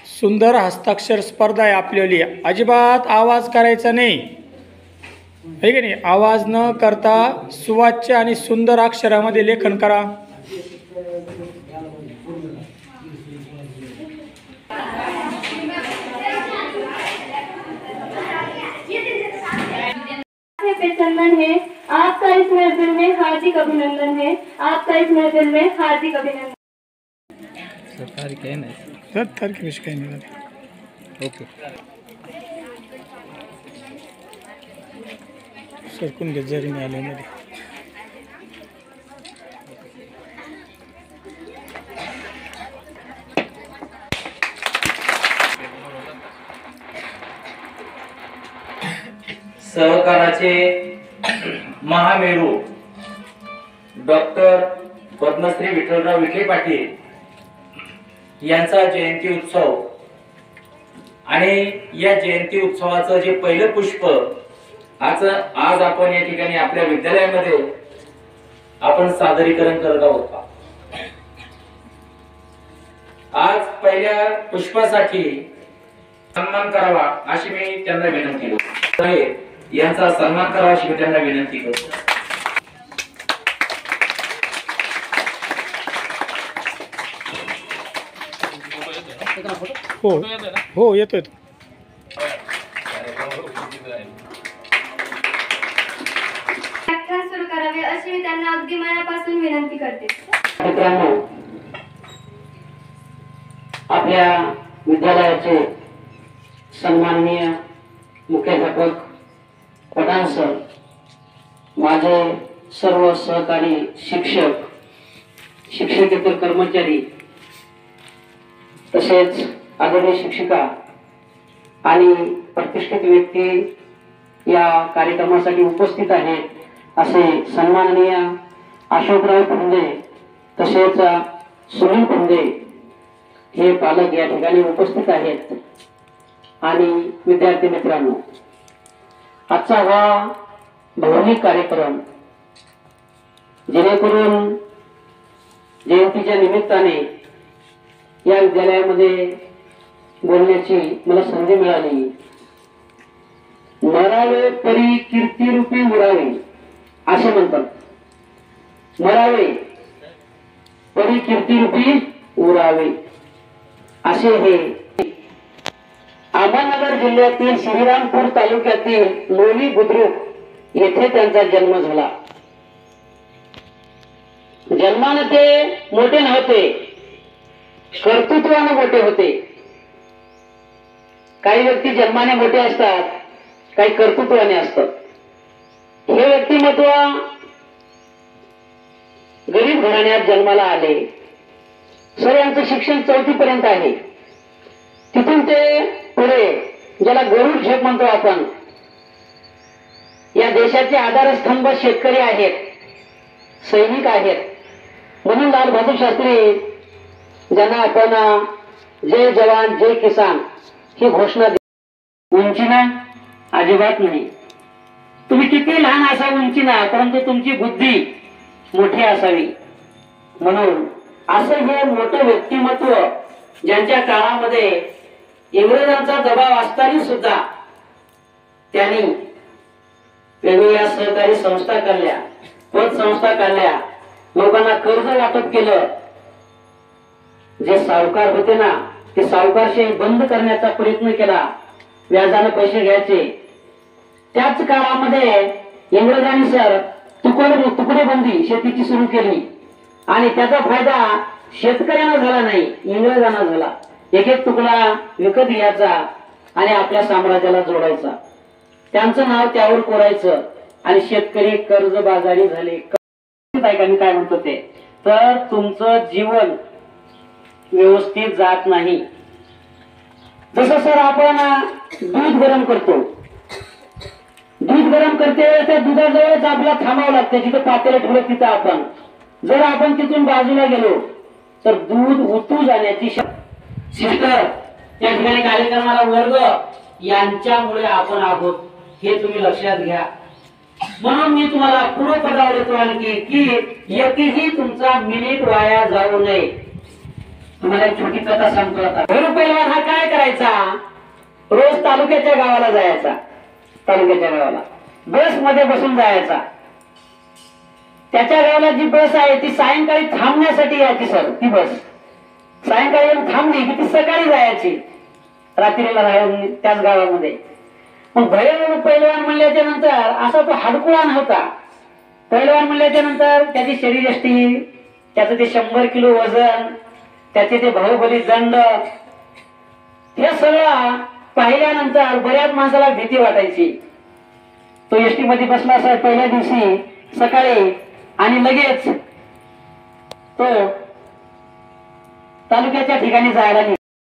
सुंदर हस्ताक्षर स्पर्धा आहे आपल्याली. अजिबात आवाज करायचा नाही, आहे की नाही. आवाज न करता सुवाच्य आणि सुंदर अक्षरामध्ये लेखन करा. चंदन है, आपका इस महफिल में हार्दिक अभिनंदन है. आपका इस महफिल में हार्दिक अभिनंदन. सरकारी काही नाही, सरकारी विषय काही नाही. ओके, सरकून घे जरी न्यायालयामध्ये. सहकाराचे महामेरू डॉक्टर पद्मश्री विठ्ठलराव विखे पाटील यांचा जयंती उत्सव आणि या जयंती उत्सवाचं जे पहिलं पुष्प आज आपण या ठिकाणी आपल्या विद्यालयामध्ये आपण सादरीकरण करत आहोत. आज पहिल्या पुष्पासाठी सन्मान करावा अशी मी त्यांना विनंती करतो. यांचा सन्मान करावा अशी मी त्यांना विनंती करतो. हो हो, येतोय. व्याख्यान सुरू करावे अशी मी त्यांना अगदी मनापासून विनंती करते. मित्रांनो, आपल्या विद्यालयाचे सन्माननीय मुख्याध्यापक पठाण सर, माझे सर्व सहकारी शिक्षक, शिक्षकेतर कर्मचारी, तसेच आदरणीय शिक्षिका आणि प्रतिष्ठित व्यक्ती या कार्यक्रमासाठी उपस्थित आहेत, असे सन्माननीय अशोकराव फुंदे तसेच सुनील फुंदे हे पालक या ठिकाणी उपस्थित आहेत. आणि विद्यार्थी मित्रांनो, आजचा हा भावनिक कार्यक्रम जेणेकरून जयंतीच्या निमित्ताने या विद्यालयामध्ये बोलण्याची मला संधी मिळाली. मरावे परी कीर्तिरूपी उरावे असे म्हणतात. मरावे परी कीर्तिरूपी उरावे असे हे अहमदनगर जिल्ह्यातील श्रीरामपूर तालुक्यातील लोणी बुद्रुक येथे त्यांचा जन्म झाला. जन्माने ते मोठे नव्हते, कर्तृत्वाने मोठे होते. काही व्यक्ती जन्माने मोठे असतात, काही कर्तृत्वाने असतात. हे व्यक्तिमत्व गरीब घराण्यात जन्माला आले. सर यांचं शिक्षण 4थी पर्यंत आहे. तिथून ते पुढे, ज्याला गरुड झेप म्हणतो आपण, या देशाचे आधारस्तंभ शेतकरी आहेत, सैनिक आहेत. म्हणून लाल बहादूर शास्त्री ज्यांना आपण जय जवान जय किसान ही घोषणा दिली. उंचीना अजिबात नाही. तुम्ही किती लहान असा उंचीना, परंतु तुमची बुद्धी मोठी असावी. म्हणून असं हे मोठं व्यक्तिमत्व, ज्यांच्या काळामध्ये इंग्रजांचा दबाव असताना सुद्धा त्यांनी वेगवेगळ्या सहकारी संस्था काढल्या, पतसंस्था काढल्या, लोकांना कर्ज वाटप केलं. जे सावकार होते ना, ते सावकारशाही बंद करण्याचा प्रयत्न केला, व्याजाने पैसे घ्यायचे. त्याच काळामध्ये इंग्रजांनी सर तुकडेबंदी शेतीची सुरू केली आणि त्याचा फायदा शेतकऱ्यांना झाला नाही, इंग्रजांना झाला. एक एक तुकडा विकत घ्यायचा आणि आपल्या साम्राज्याला जोडायचा, त्यांचं नाव त्यावर कोरायचं आणि शेतकरी कर्जबाजारी झाले. मी काय म्हणतो ते, तर तुमचं जीवन व्यवस्थित जात नाही. जसं सर आपण दूध गरम करतो, दूध गरम करते त्या दुधाजवळच आपल्याला थांबावं लागतं. जिथं पातेलं ठेवलं तिथं आपण, जर आपण तिथून बाजूला गेलो तर दूध उतू जाण्याची सिस्टर त्या ठिकाणी कार्यक्रमाला वर्ग यांच्यामुळे आपण आहोत, हे तुम्ही लक्षात घ्या. म्हणून मी तुम्हाला पूर्व पदावर येतो आणखी की एकही तुमचा मिनिट वाया जाऊ नये. तुम्हाला एक छोटी कथा सांगतो आता. भैरू पैलवान हा काय करायचा, रोज तालुक्याच्या गावाला जायचा, तालुक्याच्या गावाला बस मध्ये बसून जायचा. त्याच्या गावाला जी बस आहे ती सायंकाळी थांबण्यासाठी यायची. सर ती बस सायंकाळी येऊन थांबली की ती सकाळी जायची रात्रीला राहून त्याच गावामध्ये. मग भैरू पैलवान म्हणल्याच्या नंतर असा तो हडकुळा नव्हता. पैलवान म्हणल्याच्या नंतर त्याची शरीरयष्टी, त्याचं ते 100 किलो वजन, त्याचे ते बाहुबली दंड, हे सगळं पाहिल्यानंतर बऱ्याच माणसाला भीती वाटायची. तो एसटी मध्ये बसला असा पहिल्या दिवशी सकाळी आणि लगेच तो तालुक्याच्या ठिकाणी जायला